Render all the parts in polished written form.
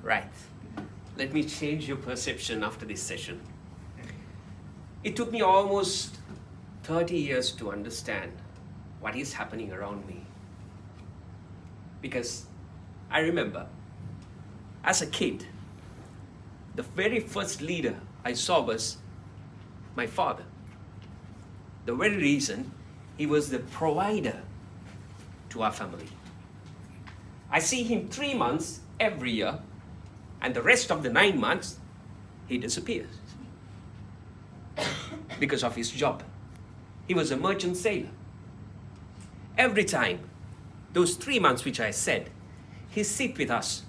Right. Let me change your perception after this session. It took me almost 30 years to understand what is happening around me. Because I remember, as a kid, the very first leader I saw was my father. The very reason he was the provider to our family. I see him 3 months every year, and the rest of the 9 months, he disappears because of his job. He was a merchant sailor. Every time, those 3 months which I said, he sit with us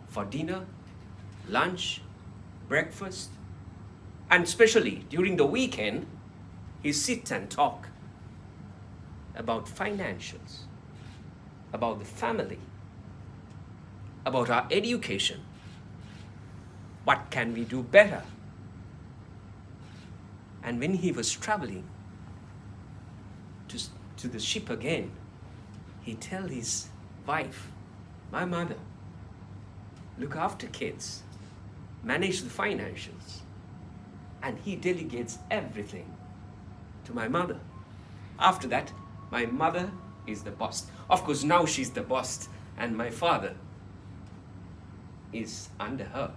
for dinner, lunch, breakfast, and especially during the weekend, he sit and talk about financials, about the family, about our education. What can we do better? And when he was traveling to the ship again, he tell his wife, my mother, look after kids, manage the financials. And he delegates everything to my mother. After that, my mother is the boss. Of course, now she's the boss, and my father is under her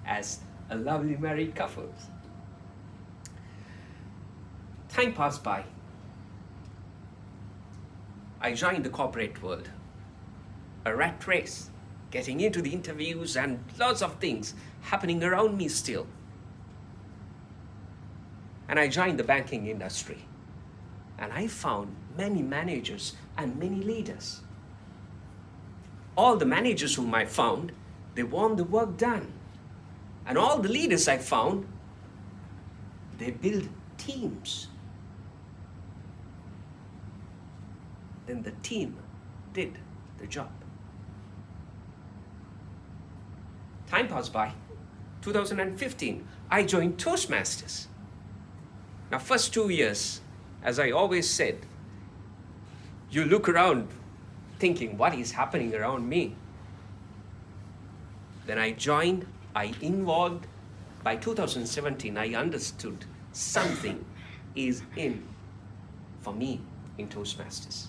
as a lovely married couple. Time passed by. I joined the corporate world, a rat race, getting into the interviews and lots of things happening around me still. And I joined the banking industry, and I found many managers and many leaders. All the managers whom I found, they want the work done. And all the leaders I found, they build teams. Then the team did the job. Time passed by. 2015, I joined Toastmasters. Now, first 2 years, as I always said, you look around thinking, what is happening around me? Then I joined, I involved. By 2017, I understood something is in for me in Toastmasters.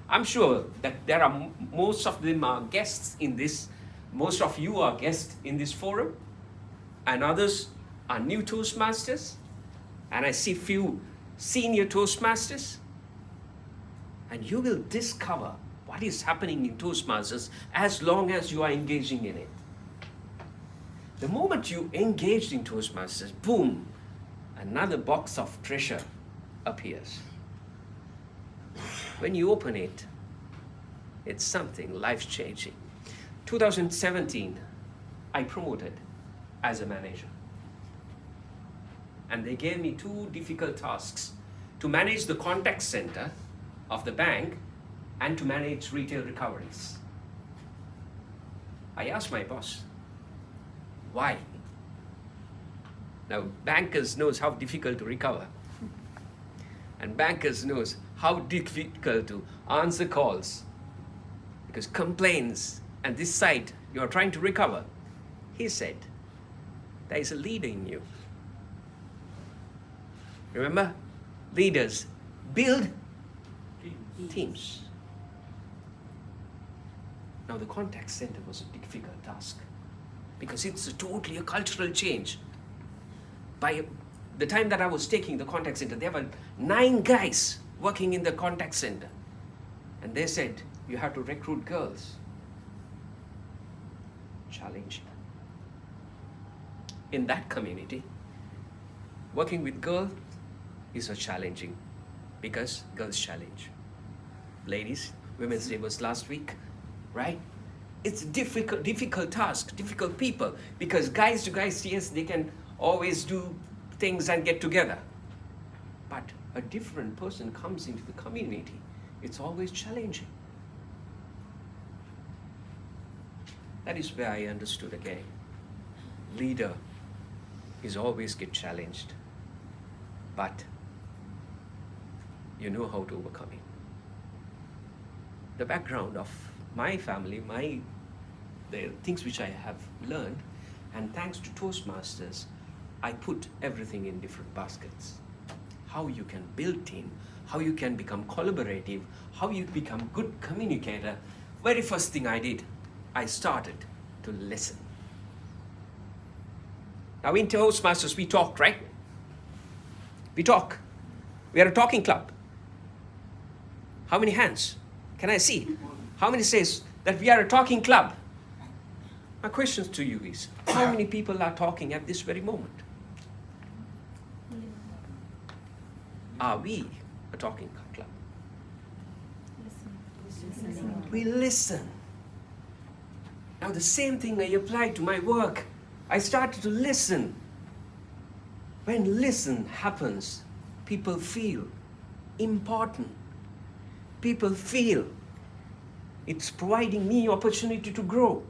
I'm sure that there are most of them are guests in this, most of you are guests in this forum, and others are new Toastmasters, and I see few senior Toastmasters, and you will discover what is happening in Toastmasters as long as you are engaging in it. The moment you engaged in Toastmasters, boom, another box of treasure appears. When you open it, it's something life-changing. 2017, I promoted as a manager. And they gave me 2 difficult tasks: to manage the contact center of the bank and to manage retail recoveries. I asked my boss, why? Now, bankers knows how difficult to recover. And bankers knows how difficult to answer calls, because complaints, and this side you are trying to recover. He said, there is a leader in you. Remember, leaders build teams. Now, the contact center was a difficult task because it's totally a cultural change. By the time that I was taking the contact center, there were 9 guys working in the contact center. And they said, you have to recruit girls. Challenging. In that community, working with girls is a challenging, because girls challenge. Ladies, Women's Day was last week, right? It's a difficult task, difficult people, because guys to guys, yes, they can always do things and get together. But a different person comes into the community, it's always challenging. That is where I understood again. Leader is always get challenged, but you know how to overcome it. The background of my family, the things which I have learned, and thanks to Toastmasters, I put everything in different baskets. How you can build team, how you can become collaborative, how you become good communicator. Very first thing I did, I started to listen. Now in Toastmasters, we talk, right? We talk. We are a talking club. How many hands? Can I see? How many says that we are a talking club? My question to you is, how many people are talking at this very moment? Are we a talking club? We listen. Now the same thing I applied to my work. I started to listen. When listen happens, people feel important. People feel it's providing me opportunity to grow.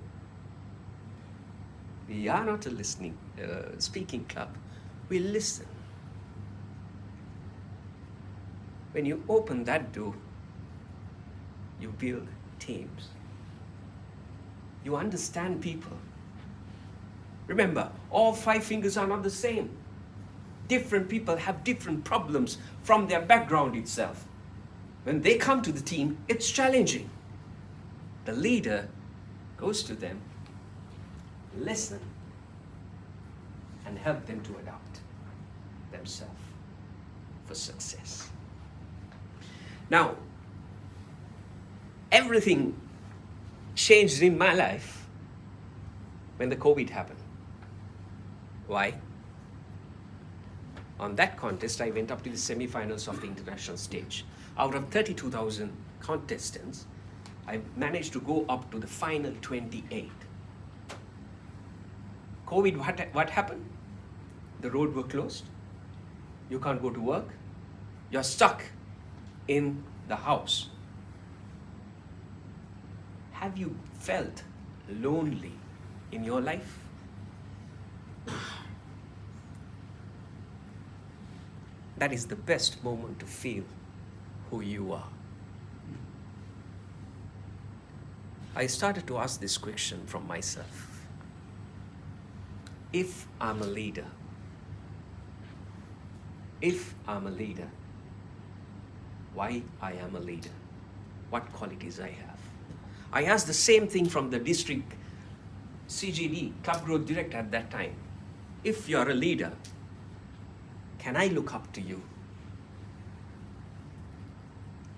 We are not a speaking club. We listen. When you open that door, you build teams. You understand people. Remember, all 5 fingers are not the same. Different people have different problems from their background itself. When they come to the team, it's challenging. The leader goes to them, listen, and help them to adapt themselves for success. Now, everything changed in my life when the COVID happened. Why? On that contest, I went up to the semi-finals of the international stage. Out of 32,000 contestants, I managed to go up to the final 28. COVID, what happened? The roads were closed. You can't go to work. You're stuck in the house. Have you felt lonely in your life? That is the best moment to feel who you are. I started to ask this question from myself. If I'm a leader, why I am a leader? What qualities I have? I asked the same thing from the district CGD, Club Growth Director at that time. If you're a leader, can I look up to you?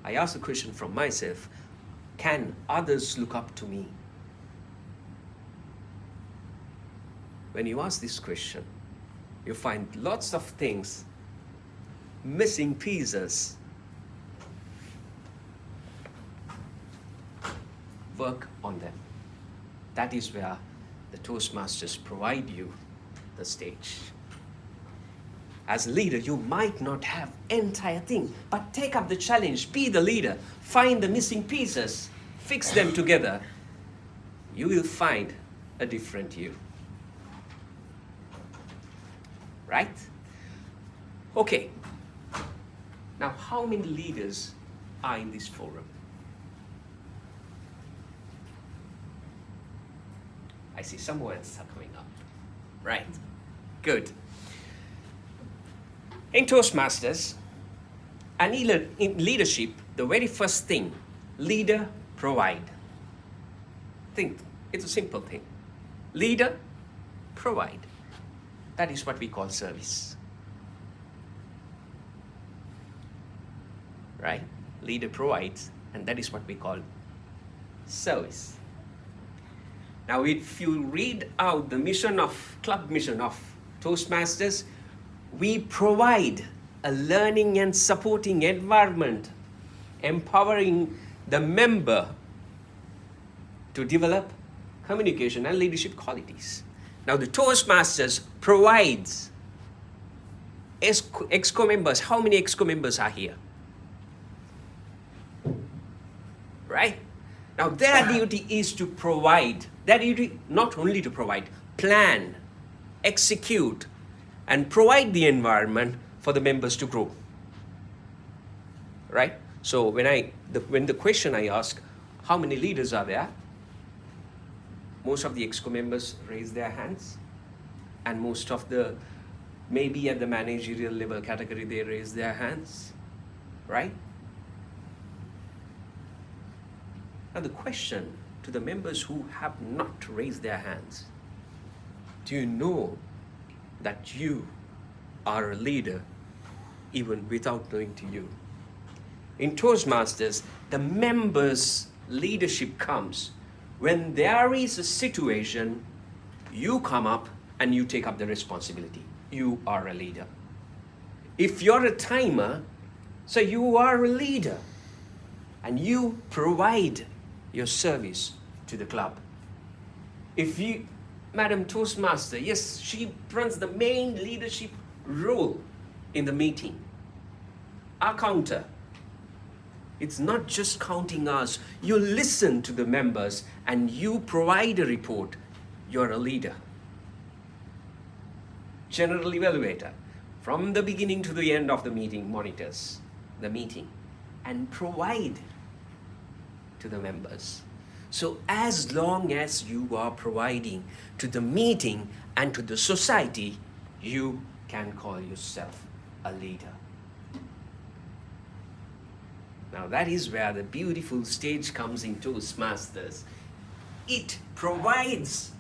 I asked the question from myself, can others look up to me? When you ask this question, you find lots of things, missing pieces. Work on them. That is where the Toastmasters provide you the stage. As a leader, you might not have entire thing, but take up the challenge, be the leader, find the missing pieces, fix them together. You will find a different you. Right? Okay. Now, how many leaders are in this forum? I see some words are coming up. Right. Good. In Toastmasters, and in leadership, the very first thing, leader provide. Think, it's a simple thing. Leader provide. That is what we call service. Right? Leader provides, and that is what we call service. Now, if you read out the club mission of Toastmasters, we provide a learning and supporting environment, empowering the member to develop communication and leadership qualities. Now, the Toastmasters provides EXCO members. How many EXCO members are here? Right? Now, their duty is to provide. Their duty not only to provide, plan, execute, and provide the environment for the members to grow. Right? So when the question I ask, how many leaders are there? most of the exco members raise their hands, and most of the, maybe at the managerial level category, they raise their hands, right? Now the question to the members who have not raised their hands, do you know that you are a leader even without knowing to you? In Toastmasters, the members' leadership comes when there is a situation, you come up and you take up the responsibility. You are a leader. If you're a timer, so you are a leader, and you provide your service to the club. If you, Madam Toastmaster, yes, she runs the main leadership role in the meeting. Our counter, it's not just counting hours. You listen to the members and you provide a report. You're a leader. General evaluator, from the beginning to the end of the meeting, monitors the meeting and provide to the members. So as long as you are providing to the meeting and to the society, you can call yourself a leader. Now that is where the beautiful stage comes in Toastmasters. It provides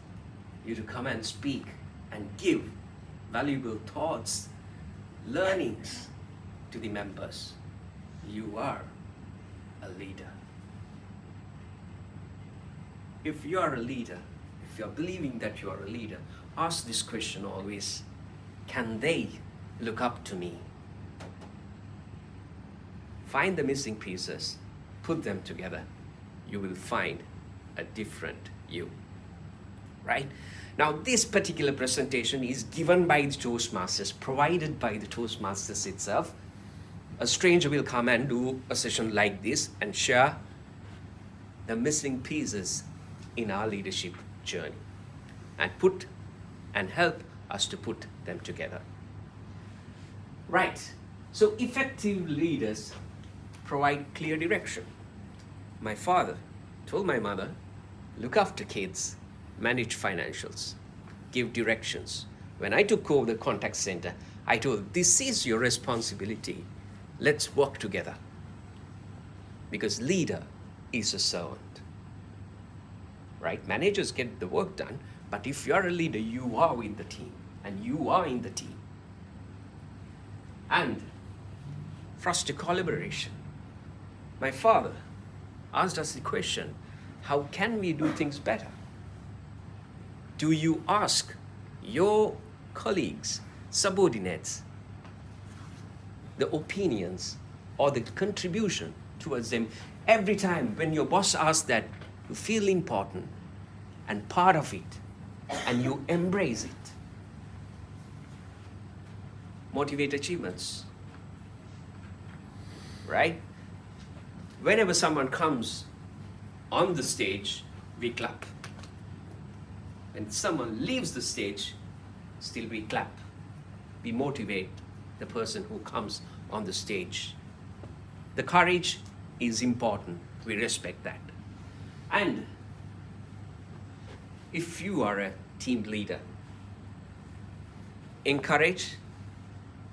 you to come and speak and give valuable thoughts, learnings to the members. You are a leader. If you are a leader, if you are believing that you are a leader, ask this question always: can they look up to me? Find the missing pieces, put them together. You will find a different you, right? Now, this particular presentation is given by the Toastmasters, provided by the Toastmasters itself. A stranger will come and do a session like this and share the missing pieces in our leadership journey and help us to put them together. Right, so effective leaders provide clear direction. My father told my mother, look after kids, manage financials, give directions. When I took over the contact center, I told, this is your responsibility. Let's work together. Because leader is a servant. Right? Managers get the work done, but if you're a leader, you are with the team and you are in the team. And foster collaboration. My father asked us the question, how can we do things better? Do you ask your colleagues, subordinates, the opinions or the contribution towards them? Every time when your boss asks that, you feel important and part of it, and you embrace it. Motivate achievements, right? Whenever someone comes on the stage, we clap. When someone leaves the stage, still we clap. We motivate the person who comes on the stage. The courage is important. We respect that. And if you are a team leader, encourage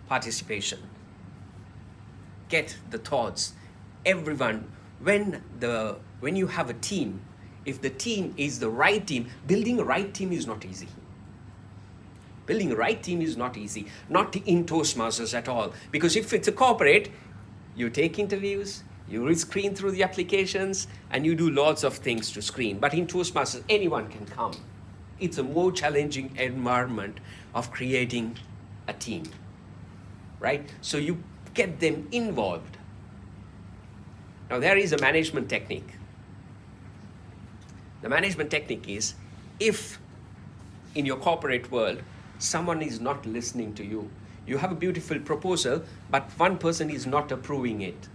participation. Get the thoughts. Everyone, when you have a team, if the team is the right team, building a right team is not easy. Building a right team is not easy, not in Toastmasters at all. Because if it's a corporate, you take interviews, you screen through the applications, and you do lots of things to screen. But in Toastmasters, anyone can come. It's a more challenging environment of creating a team, right? So you get them involved. Now there is a management technique. The management technique is, if in your corporate world, someone is not listening to you, you have a beautiful proposal, but one person is not approving it,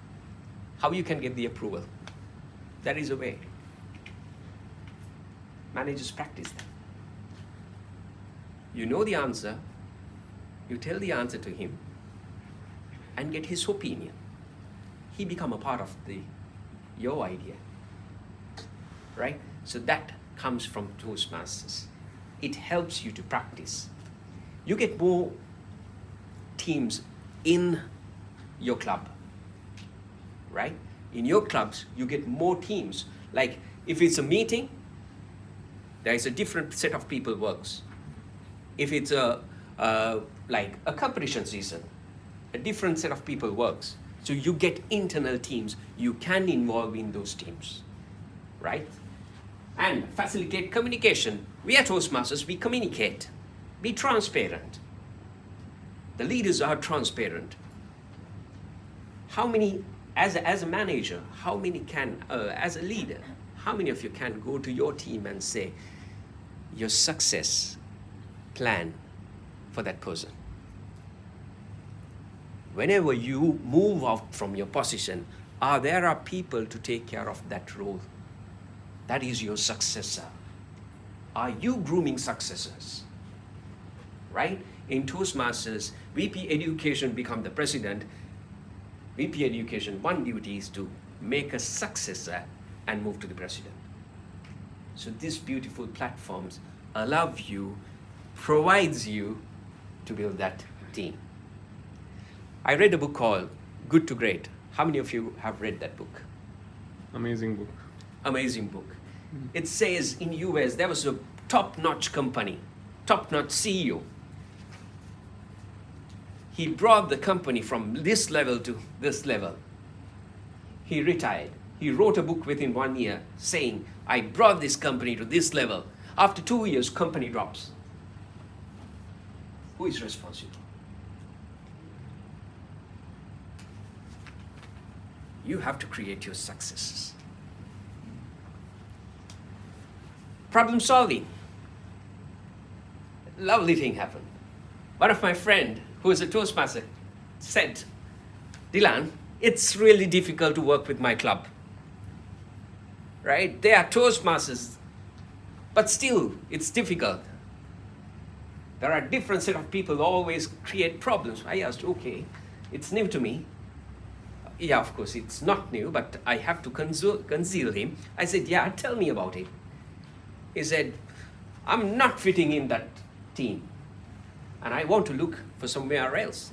how you can get the approval? There is a way. Managers practice that. You know the answer, you tell the answer to him and get his opinion. He become a part of your idea, right? So that comes from Toastmasters. It helps you to practice. You get more teams in your club, right? In your clubs, you get more teams. Like if it's a meeting, there is a different set of people works. If it's like a competition season, a different set of people works. So you get internal teams. You can involve in those teams, right? And facilitate communication. We are Toastmasters, we communicate. Be transparent. The leaders are transparent. How many, as a manager, how many can, as a leader, how many of you can go to your team and say, your success plan for that person? Whenever you move out from your position, there are people to take care of that role. That is your successor. Are you grooming successors? Right? In Toastmasters, VP Education become the president. VP Education, one duty is to make a successor and move to the president. So these beautiful platforms allow you, provides you to build that team. I read a book called Good to Great. How many of you have read that book? Amazing book. Amazing book. It says in US there was a top-notch company, top-notch CEO. He brought the company from this level to this level. He retired. He wrote a book within 1 year saying, I brought this company to this level. After 2 years, company drops. Who is responsible? You have to create your successes. Problem solving. Lovely thing happened. One of my friend who is a Toastmaster said, Dilan, it's really difficult to work with my club. Right? They are Toastmasters, but still it's difficult. There are different set of people who always create problems. I asked, okay, it's new to me. Yeah, of course, it's not new, but I have to conceal him. I said, yeah, tell me about it. He said, I'm not fitting in that team, and I want to look for somewhere else.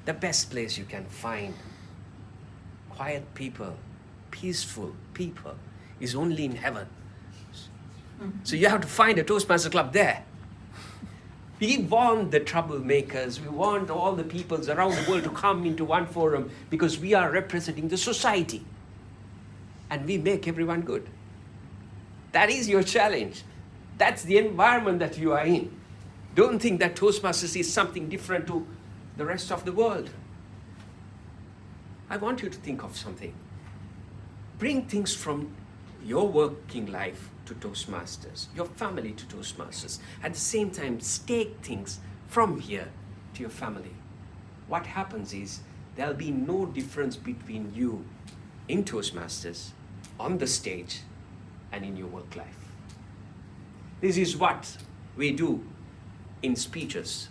The best place you can find quiet people, peaceful people, is only in heaven. So you have to find a Toastmaster club there. We want the troublemakers, we want all the peoples around the world to come into one forum because we are representing the society. And we make everyone good. That is your challenge. That's the environment that you are in. Don't think that Toastmasters is something different to the rest of the world. I want you to think of something. Bring things from your working life to Toastmasters, your family to Toastmasters. At the same time, take things from here to your family. What happens is there'll be no difference between you in Toastmasters, on the stage, and in your work life. This is what we do in speeches.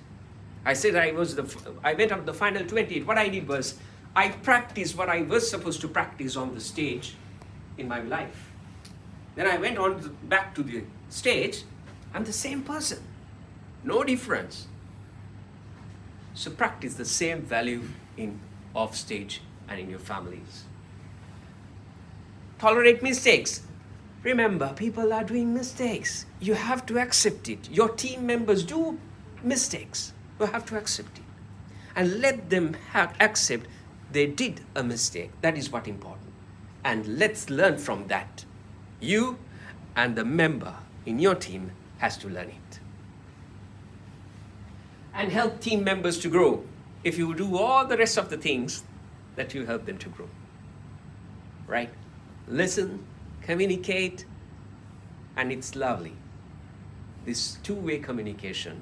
I said I went up the final 28. What I did was I practiced what I was supposed to practice on the stage in my life. Then I went on back to the stage. I'm the same person. No difference. So practice the same value in off stage and in your families. Tolerate mistakes. Remember, people are doing mistakes. You have to accept it. Your team members do mistakes. You have to accept it. And let them accept they did a mistake. That is what's important. And let's learn from that. You and the member in your team has to learn it. And help team members to grow. If you do all the rest of the things, that you help them to grow. Right? Listen, communicate, and it's lovely. This two-way communication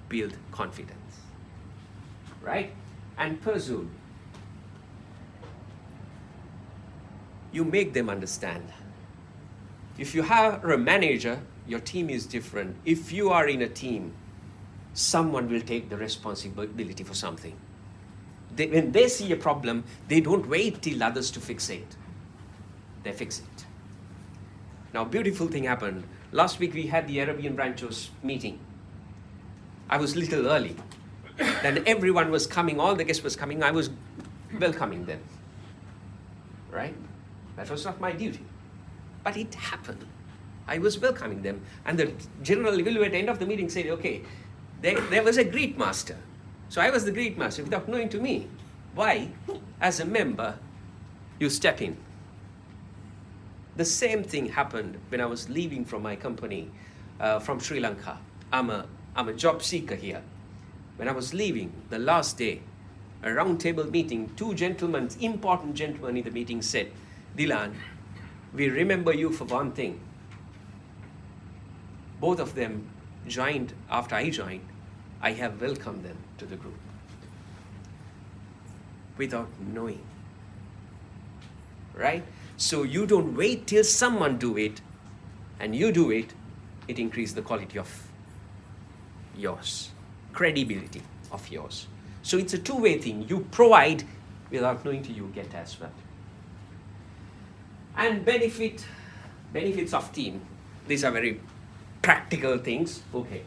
build confidence. Right? And pursue. You make them understand. If you have a manager, your team is different. If you are in a team, someone will take the responsibility for something. When they see a problem, they don't wait till others to fix it. they fix it. Now, beautiful thing happened. Last week we had the Arabian Ranchos meeting. I was a little early. Then everyone was coming, all the guests was coming. I was welcoming them. Right? That was not my duty. But it happened. I was welcoming them. And the general evaluator at the end of the meeting said, okay, there was a greet master. So I was the greet master without knowing to me. Why? As a member, you step in. The same thing happened when I was leaving from my company from Sri Lanka. I'm a job seeker here. When I was leaving, the last day, a round table meeting, two gentlemen, important gentlemen in the meeting said, Dilan, we remember you for one thing. Both of them joined after I joined. I have welcomed them to the group without knowing. Right? So you don't wait till someone do it and you do it, it increases the quality of yours, credibility of yours. So it's a two-way thing. You provide without knowing till you get as well. And benefits of team. These are very practical things. Okay.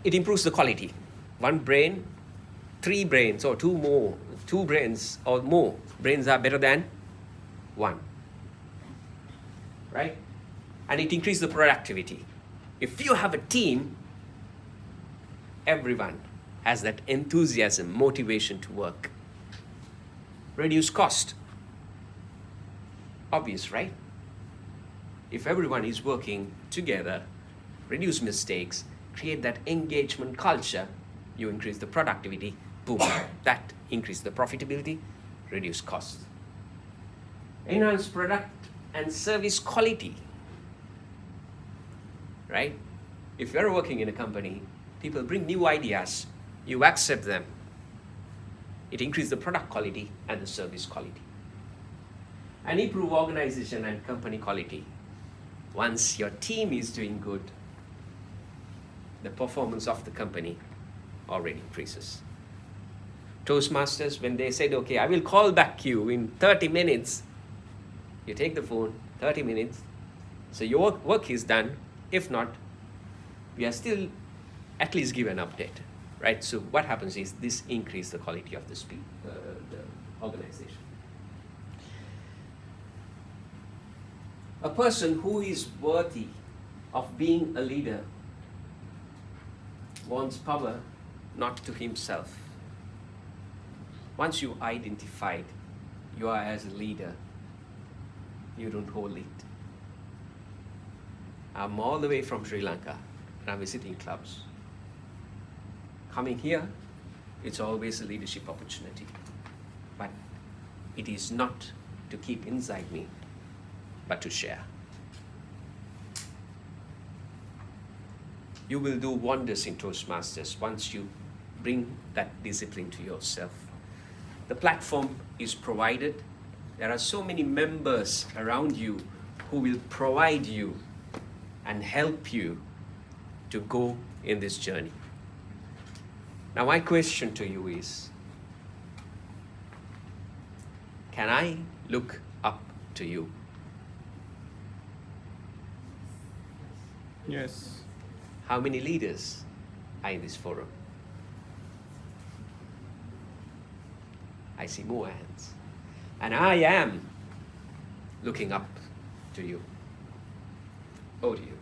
It improves the quality. One brain, three brains or two brains or more brains are better than one. Right? And it increases the productivity. If you have a team, everyone has that enthusiasm, motivation to work. Reduce cost. Obvious, right? If everyone is working together, reduce mistakes, create that engagement culture, you increase the productivity, boom, that increases the profitability, reduce costs. Enhance product and service quality, right? If you're working in a company, people bring new ideas, you accept them. It increases the product quality and the service quality. And improve organization and company quality. Once your team is doing good, the performance of the company already increases. Toastmasters, when they said, okay, I will call back you in 30 minutes, you take the phone, 30 minutes, so your work is done. If not, we are still at least give an update, right? So what happens is this increases the quality of the organization. A person who is worthy of being a leader wants power not to himself. Once you identified you are as a leader, you don't hold it. I'm all the way from Sri Lanka and I'm visiting clubs. Coming here, it's always a leadership opportunity. But it is not to keep inside me, but to share. You will do wonders in Toastmasters once you bring that discipline to yourself. The platform is provided. There are so many members around you who will provide you and help you to go in this journey. Now my question to you is, can I look up to you? Yes. How many leaders are in this forum? I see more hands. And I am looking up to you. Oh, to you.